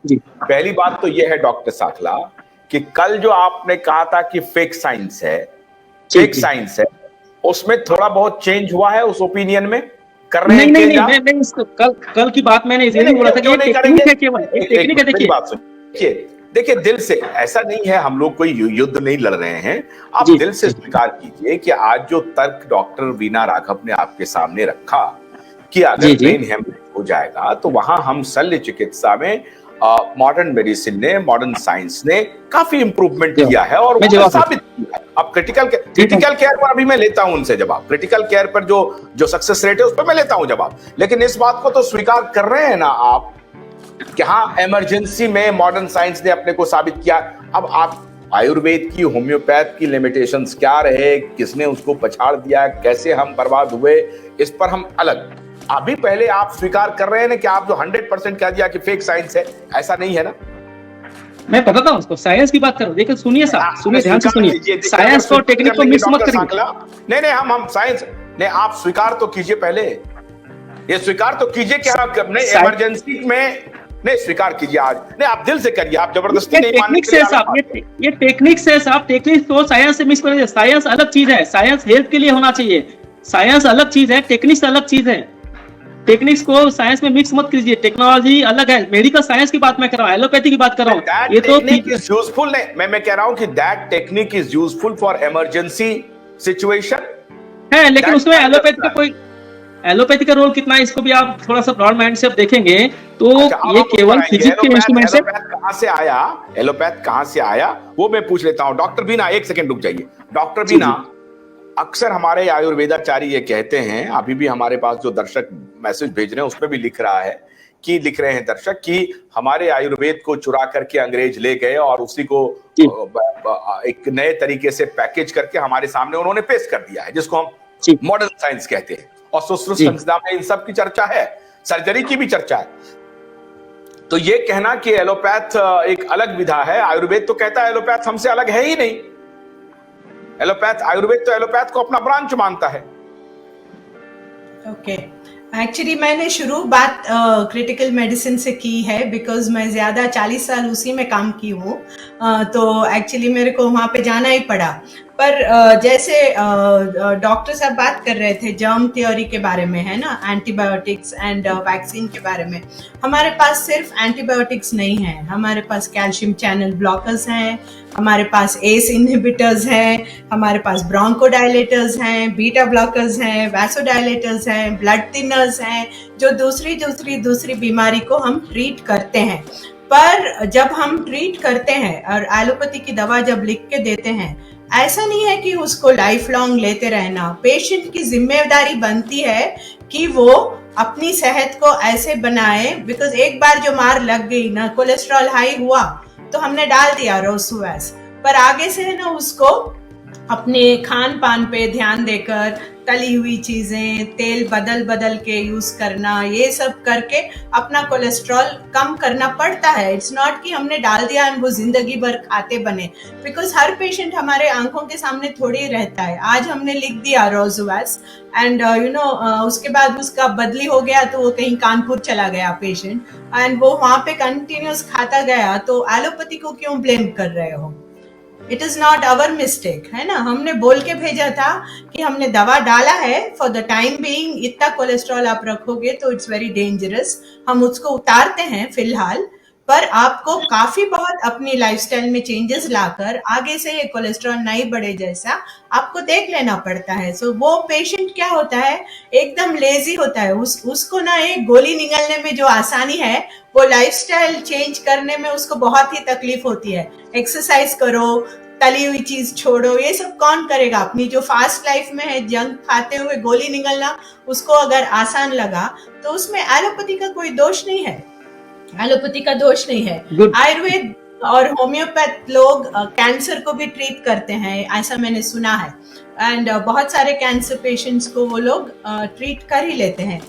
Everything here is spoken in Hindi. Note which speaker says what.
Speaker 1: जी
Speaker 2: पहली बात तो यह है डॉक्टर साखला कि कल जो आपने कहा था कि फेक साइंस है,
Speaker 1: जी
Speaker 2: फेक
Speaker 1: जी।
Speaker 2: साइंस है, उसमें थोड़ा बहुत चेंज हुआ है उस ओपिनियन में? कर रहे
Speaker 1: नहीं
Speaker 2: हैं
Speaker 1: नहीं
Speaker 2: चेंज
Speaker 1: नहीं,
Speaker 2: आप?
Speaker 1: मैं इसको कल की बात मैंने
Speaker 2: नहीं
Speaker 1: इसलिए
Speaker 2: नहीं,
Speaker 1: बोला था कि
Speaker 2: क्यों
Speaker 1: ये
Speaker 2: नहीं करेंगे?
Speaker 1: टेक्निक है, केवल एक
Speaker 2: एक
Speaker 1: टेक्निक है।
Speaker 2: मिनट मेरी
Speaker 1: देखिए
Speaker 2: बात सुनिए। देखिए दिल से ऐसा नहीं है, हम लोग कोई युद्ध नहीं लड़ रहे हैं। आप
Speaker 1: जी
Speaker 2: दिल से
Speaker 1: जी
Speaker 2: स्वीकार कीजिए कि आज जो तर्क डॉक्टर वीना राघव ने आपके सामने रखा कि अगर
Speaker 1: जी जी।
Speaker 2: ब्रेन हेमरेज हो जाएगा तो वहां हम शल्य चिकित्सा में मॉडर्न मेडिसिन ने, मॉडर्न साइंस ने काफी इंप्रूवमेंट किया है और
Speaker 1: मैं
Speaker 2: उन्होंने
Speaker 1: जवाब देता
Speaker 2: साबित किया है। अब
Speaker 1: ठीक है।
Speaker 2: क्रिटिकल केयर पर अभी मैं लेता हूं उनसे जवाब, क्रिटिकल केयर पर जो जो सक्सेस रेट है उस पर मैं लेता हूं जवाब, लेकिन इस बात को तो स्वीकार कर रहे हैं ना आप कि हाँ इमरजेंसी में मॉडर्न साइंस ने अपने को साबित किया। अब आप आयुर्वेद की, होम्योपैथ की लिमिटेशंस क्या रहे, किसने उसको पछाड़ दिया, कैसे हम बर्बाद हुए, इस पर हम अलग। अभी पहले आप स्वीकार कर रहे हैं ना कि आप जो 100% कह दिया कि फेक साइंस है, ऐसा नहीं है ना?
Speaker 1: मैं बताता हूँ उसको, साइंस की बात करो। देखिए सुनिए साहब, सुनिए ध्यान से
Speaker 2: स्वीकार
Speaker 1: सुनिए।
Speaker 2: कीजिए, देखिए अगर
Speaker 1: साइंस को और
Speaker 2: स्वीकार
Speaker 1: टेक्निक
Speaker 2: कर
Speaker 1: को
Speaker 2: लेंगे
Speaker 1: मिक्स मत
Speaker 2: डॉक्टर
Speaker 1: करिए।
Speaker 2: सांकला, नहीं नहीं हम साइंस नहीं, आप स्वीकार तो कीजिए पहले, ये स्वीकार तो कीजिए कि हम नहीं इमरजेंसी में नहीं, स्वीकार कीजिए आज, नहीं आप दिल से करिए, आप जबरदस्ती
Speaker 1: ये
Speaker 2: नहीं मानने
Speaker 1: टेक्निक
Speaker 2: के लिए
Speaker 1: से
Speaker 2: आप
Speaker 1: साहब, ये टेक्निक से साहब, टेक्निक को साइंस से मिक्स करिए। साइंस अलग चीज है, साइंस हेल्थ के लिए होना चाहिए। साइंस अलग चीज है, टेक्निक्स अलग चीज है। टेक्निक्स को साइंस में मिक्स मत कीजिए। टेक्नोलॉजी अलग है, मेडिकल साइंस की बात मैं कर रहा हूँ, एलोपैथी की बात कर रहा हूँ।
Speaker 2: दैट
Speaker 1: ये तो
Speaker 2: टेक्निक इज यूजफुल, नहीं मैं कह रहा हूं कि that technique is useful for emergency situation,
Speaker 1: है, लेकिन
Speaker 2: दैट
Speaker 1: उसमें
Speaker 2: आई
Speaker 1: एलोपैथी का कोई, एलोपैथी का रोल कितना है इसको भी आप थोड़ा सा ब्रॉड माइंड से आप देखेंगे तो
Speaker 2: अच्छा अब
Speaker 1: ये
Speaker 2: हम उस पर
Speaker 1: केवल
Speaker 2: आएंगे,
Speaker 1: फिजिक्स के
Speaker 2: एलोपैथ
Speaker 1: इंस्ट्रूमेंट से।
Speaker 2: एलोपैथ कहां से आया, एलोपैथ कहां से आया वो मैं पूछ लेता हूं। डॉक्टर बीना एक सेकंड रुक जाइए। डॉक्टर
Speaker 1: जी
Speaker 2: बीना,
Speaker 1: जी
Speaker 2: अक्सर हमारे आयुर्वेदाचार्य ये कहते हैं, अभी भी हमारे पास जो दर्शक मैसेज भेज रहे हैं उसमें भी लिख रहा है कि लिख रहे हैं दर्शक कि हमारे आयुर्वेद को चुरा करके अंग्रेज ले गए और उसी को
Speaker 1: जी
Speaker 2: एक नए तरीके से पैकेज करके हमारे सामने उन्होंने पेश कर दिया है, जिसको हम
Speaker 1: जी
Speaker 2: मॉडर्न साइंस कहते हैं। और सुश्रुत
Speaker 1: जी
Speaker 2: संहिता में इन सब की चर्चा है, सर्जरी की भी चर्चा है। तो ये कहना कि एलोपैथ एक अलग विधा है, आयुर्वेद तो कहता है एलोपैथ हमसे अलग है ही नहीं। एलोपैथ, आयुर्वेद तो एलोपैथ को अपना ब्रांच मानता है।
Speaker 3: ओके, एक्चुअली मैंने शुरू बात क्रिटिकल मेडिसिन से की है बिकॉज मैं ज़्यादा 40 साल उसी में काम की हूँ, तो एक्चुअली मेरे को वहाँ पे जाना ही पड़ा। पर जैसे डॉक्टर साहब बात कर रहे थे जर्म थ्योरी के बारे में, है ना, एंटीबायोटिक्स एंड वैक्सीन के बारे में। हमारे पास सिर्फ एंटीबायोटिक्स नहीं है, हमारे पास कैल्शियम चैनल ब्लॉकर्स हैं, हमारे पास एस इनहिबिटर्स हैं, हमारे पास ब्रोंकोडायलेटर्स हैं, बीटा ब्लॉकर्स हैं, वैसोडायलेटर्स हैं, ब्लड थिनर्स हैं, जो दूसरी बीमारी को हम ट्रीट करते हैं। पर जब हम ट्रीट करते हैं और एलोपैथी की दवा जब लिख के देते हैं, ऐसा नहीं है कि उसको लाइफ लॉन्ग लेते रहना। पेशेंट की जिम्मेदारी बनती है कि वो अपनी सेहत को ऐसे बनाए, बिकॉज एक बार जो मार लग गई ना, कोलेस्ट्रॉल हाई हुआ तो हमने डाल दिया रोसुवैस, पर आगे से है ना उसको अपने खान पान पे ध्यान देकर तली हुई चीजें, तेल बदल के यूज करना, ये सब करके अपना कोलेस्ट्रॉल कम करना पड़ता है। इट्स नॉट कि हमने डाल दिया और वो जिंदगी भर खाते बने, बिकॉज हर पेशेंट हमारे आंखों के सामने थोड़ी रहता है। आज हमने लिख दिया रोजुवैस एंड उसके बाद उसका बदली हो गया तो वो कहीं कानपुर चला गया पेशेंट एंड वो वहां पे कंटिन्यूस खाता गया, तो एलोपैथी को क्यों ब्लेम कर रहे हो? It is not our mistake, है ना। हमने बोल के भेजा था कि हमने दवा डाला है, फॉर द टाइम बीइंग इतना कोलेस्ट्रॉल आप रखोगे तो इट्स वेरी डेंजरस, हम उसको उतारते हैं फिलहाल, पर आपको काफी बहुत अपनी लाइफस्टाइल में चेंजेस लाकर आगे से ये कोलेस्ट्रॉल नहीं बढ़े जैसा आपको देख लेना पड़ता है। सो वो पेशेंट क्या होता है, एकदम लेजी होता है, उसको ना एक गोली निगलने में जो आसानी है वो लाइफस्टाइल चेंज करने में उसको बहुत ही तकलीफ होती है। एक्सरसाइज करो, तली हुई चीज छोड़ो, ये सब कौन करेगा? अपनी जो फास्ट लाइफ में है, जंक खाते हुए गोली निगलना उसको अगर आसान लगा तो उसमें एलोपैथी का कोई दोष नहीं है, एलोपैथी का दोष नहीं है। आयुर्वेद और होम्योपैथ लोग कैंसर को भी ट्रीट करते हैं, ऐसा मैंने सुना है, एंड बहुत सारे कैंसर पेशेंट्स को वो लोग ट्रीट कर ही लेते हैं।